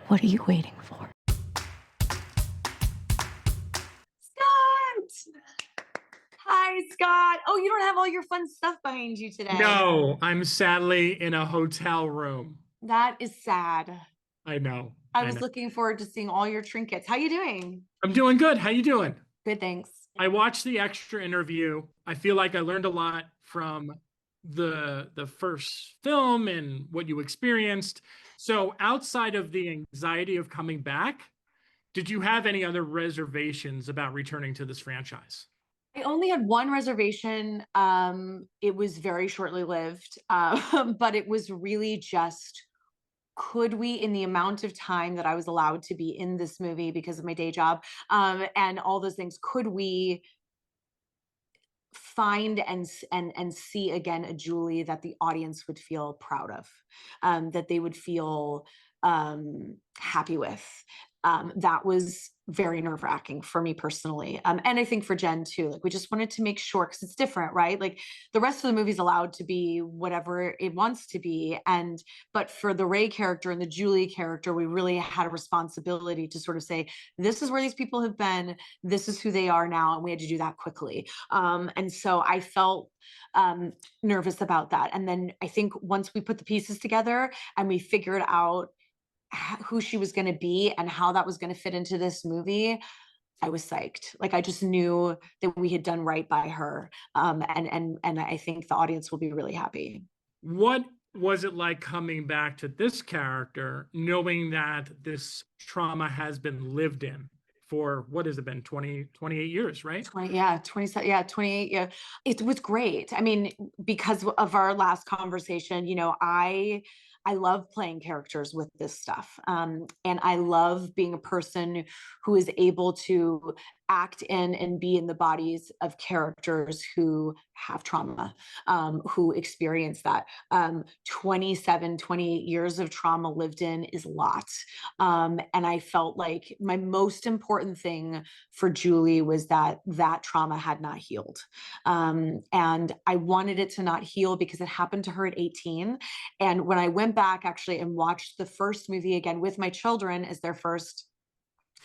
What are you waiting for? Scott! Hi, Scott. Oh, you don't have all your fun stuff behind you today. No, I'm sadly in a hotel room. That is sad. I know. I I was know. looking forward to seeing all your trinkets. How you doing? I'm doing good. How you doing? Good, thanks. I watched the extra interview. I feel like I learned a lot from the first film and what you experienced. So outside of the anxiety of coming back, did you have any other reservations about returning to this franchise? I only had one reservation. It was very shortly lived, but it was really just could we, in the amount of time that I was allowed to be in this movie because of my day job, and all those things, could we find and see again a Julie that the audience would feel proud of, that they would feel happy with. That was very nerve-wracking for me personally, and I think for Jen too. Like we just wanted to make sure because it's different, right? Like the rest of the movie's allowed to be whatever it wants to be, and but for the Ray character and the Julie character, we really had a responsibility to sort of say, this is where these people have been, this is who they are now, and we had to do that quickly. And so I felt nervous about that. And then I think once we put the pieces together and we figured out who she was going to be and how that was going to fit into this movie, I was psyched. Like I just knew that we had done right by her, and I think the audience will be really happy. What was it like coming back to this character, knowing that this trauma has been lived in for what has it been, 28 years, right? 20, yeah, 27, yeah, 28, yeah. It was great. I mean, because of our last conversation, I love playing characters with this stuff. And I love being a person who is able to act in and be in the bodies of characters who have trauma, who experience that. 27, 28 years of trauma lived in is a lot. And I felt like my most important thing for Julie was that that trauma had not healed. And I wanted it to not heal because it happened to her at 18. And when I went back actually and watched the first movie again with my children as their first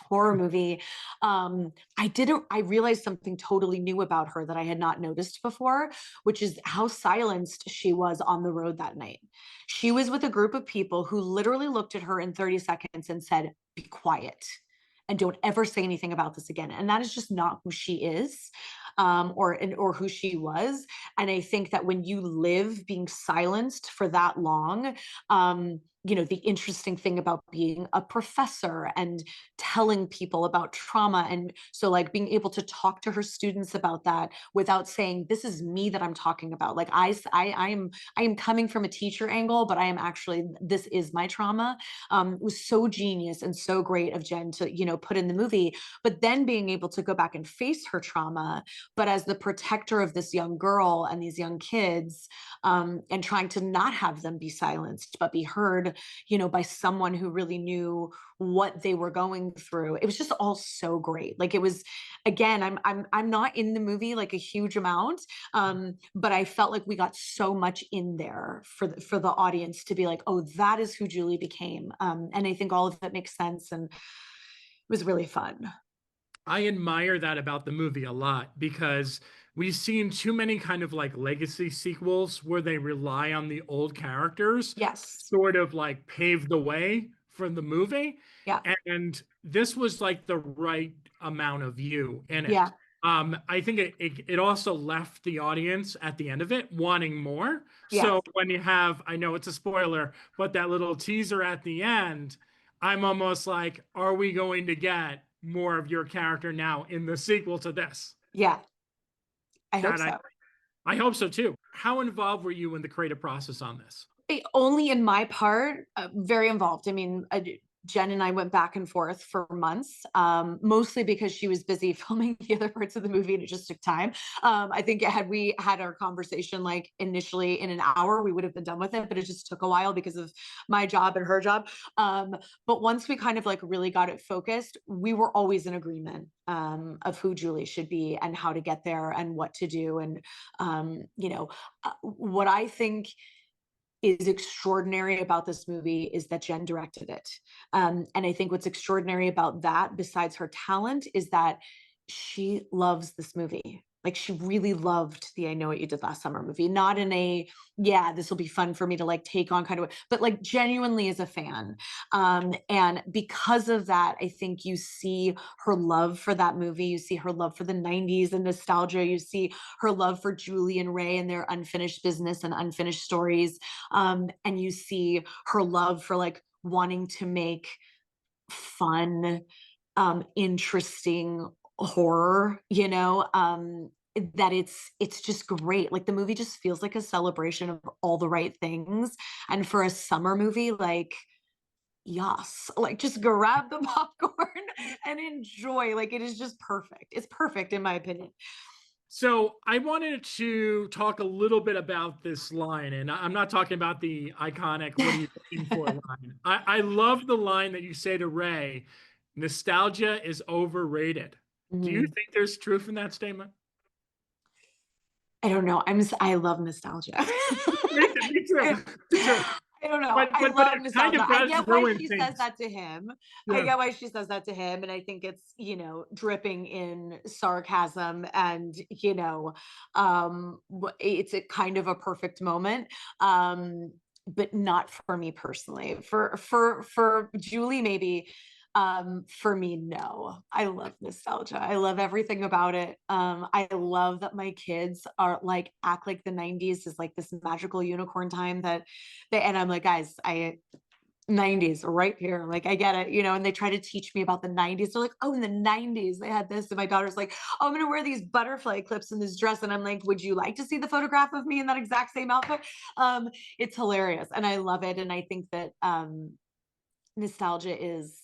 horror movie, I realized something totally new about her that I had not noticed before, which is how silenced she was on the road that night. She was with a group of people who literally looked at her in 30 seconds and said, be quiet and don't ever say anything about this again. And that is just not who she is, or who she was. And I think that when you live being silenced for that long, the interesting thing about being a professor and telling people about trauma, and so like being able to talk to her students about that without saying this is me that I'm talking about. Like I am coming from a teacher angle, but I am actually, this is my trauma. Was so genius and so great of Jen to put in the movie, but then being able to go back and face her trauma, but as the protector of this young girl and these young kids, and trying to not have them be silenced but be heard, by someone who really knew what they were going through. It was just all so great. Like it was, again, I'm not in the movie like a huge amount, but I felt like we got so much in there for the audience to be like, oh, that is who Julie became. And I think all of it makes sense, and it was really fun. I admire that about the movie a lot because we've seen too many kind of like legacy sequels where they rely on the old characters, Yes. sort of like pave the way for the movie. Yeah. And this was like the right amount of you in it. Yeah. I think it also left the audience at the end of it wanting more. Yeah. So when you have, I know it's a spoiler, but that little teaser at the end, I'm almost like, are we going to get more of your character now in the sequel to this? Yeah. I hope That so. I hope so too. How involved were you in the creative process on this? Only in my part, very involved. I mean, Jen and I went back and forth for months, mostly because she was busy filming the other parts of the movie and it just took time. I think had we had our conversation like initially in an hour, we would have been done with it, but it just took a while because of my job and her job. But once we kind of like really got it focused, we were always in agreement, of who Julie should be and how to get there and what to do. And, what I think is extraordinary about this movie is that Jen directed it. And I think what's extraordinary about that, besides her talent, is that she loves this movie. Like she really loved the I Know What You Did Last Summer movie, not in a, yeah, this will be fun for me to like take on kind of, but like genuinely as a fan. And because of that, I think you see her love for that movie. You see her love for the 90s and nostalgia. You see her love for Julie and Ray and their unfinished business and unfinished stories. And you see her love for like wanting to make fun, interesting horror, that it's just great. Like the movie just feels like a celebration of all the right things. And for a summer movie, like, yes, like just grab the popcorn and enjoy. Like it is just perfect. It's perfect in my opinion. So I wanted to talk a little bit about this line, and I'm not talking about the iconic "What are you looking for?" line. I love the line that you say to Ray, "Nostalgia is overrated." Do you Mhm. think there's truth in that statement? I don't know. I love nostalgia. Me too. I, Me too. I don't know. But I but love it kind nostalgia. of I does get why ruin she says things. that to him. I Yeah. get why she says that to him. And I think it's, dripping in sarcasm and, it's a kind of a perfect moment. But not for me personally. For Julie, maybe. For me, no. I love nostalgia. I love everything about it. I love that my kids are like act like the 90s is like this magical unicorn time that and I'm like, guys, I 90s right here. Like I get it, and they try to teach me about the 90s. They're like, oh, in the 90s, they had this. And my daughter's like, oh, I'm gonna wear these butterfly clips in this dress. And I'm like, would you like to see the photograph of me in that exact same outfit? It's hilarious. And I love it. And I think that nostalgia is,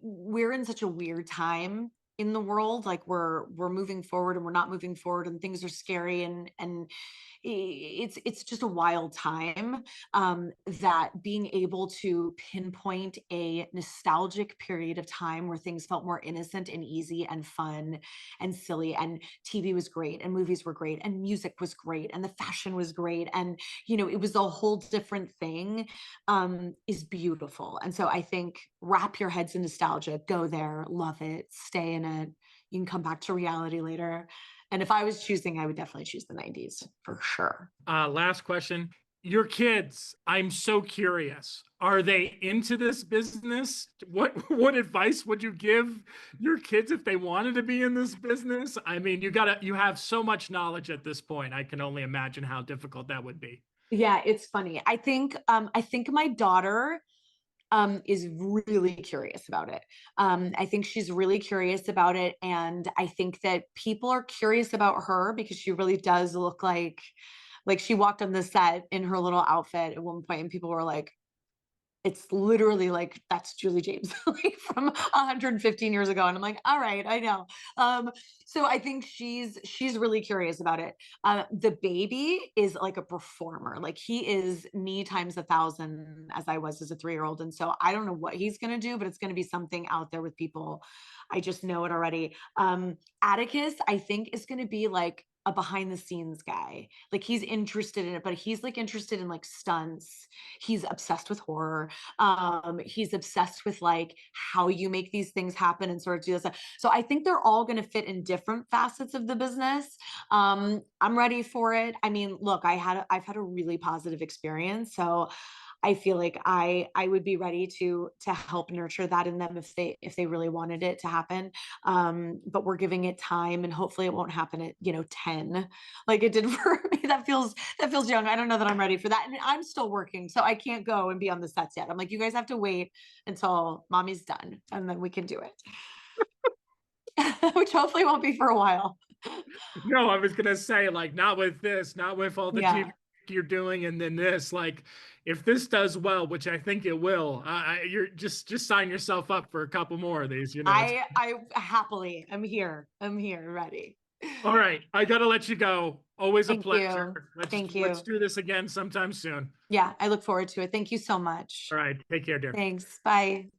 we're in such a weird time in the world. Like we're moving forward and we're not moving forward and things are scary and it's just a wild time. That being able to pinpoint a nostalgic period of time where things felt more innocent and easy and fun and silly, and TV was great and movies were great and music was great and the fashion was great, and it was a whole different thing, is beautiful. And so I think wrap your heads in nostalgia, go there, love it, stay in it. You can come back to reality later. And if I was choosing, I would definitely choose the 90s for sure. Last question. Your kids, I'm so curious. Are they into this business? What advice would you give your kids if they wanted to be in this business? I mean, you have so much knowledge at this point. I can only imagine how difficult that would be. Yeah, it's funny. I think my daughter is really curious about it. I think she's really curious about it. And I think that people are curious about her because she really does look like she walked on the set in her little outfit at one point and people were like, it's literally like that's Julie James like from 115 years ago. And I'm like, all right, I know. So I think she's really curious about it. The baby is like a performer. Like he is me times 1,000 as I was as a 3-year-old. And so I don't know what he's gonna do, but it's gonna be something out there with people. I just know it already. Atticus, I think, is gonna be like a behind the scenes guy. Like he's interested in it, but he's like interested in like stunts. He's obsessed with horror. He's obsessed with like how you make these things happen and sort of do this. So I think they're all going to fit in different facets of the business. I'm ready for it. I mean, look, I've had a really positive experience, so I feel like I would be ready to help nurture that in them if they really wanted it to happen. But we're giving it time, and hopefully it won't happen at 10 like it did for me. That feels young. I don't know that I'm ready for that, and I'm still working, so I can't go and be on the sets yet. I'm like, you guys have to wait until mommy's done, and then we can do it, which hopefully won't be for a while. No, I was gonna say, like, not with this, not with all the TV Yeah. you're doing, and then this. Like, if this does well, which I think it will, you're just sign yourself up for a couple more of these. I happily I'm here ready. All right, I gotta let you go. Always a Thank you. pleasure. Let's Thank let's you. do this again sometime soon. Yeah, I look forward to it. Thank you so much. All right, take care, dear. Thanks. Bye.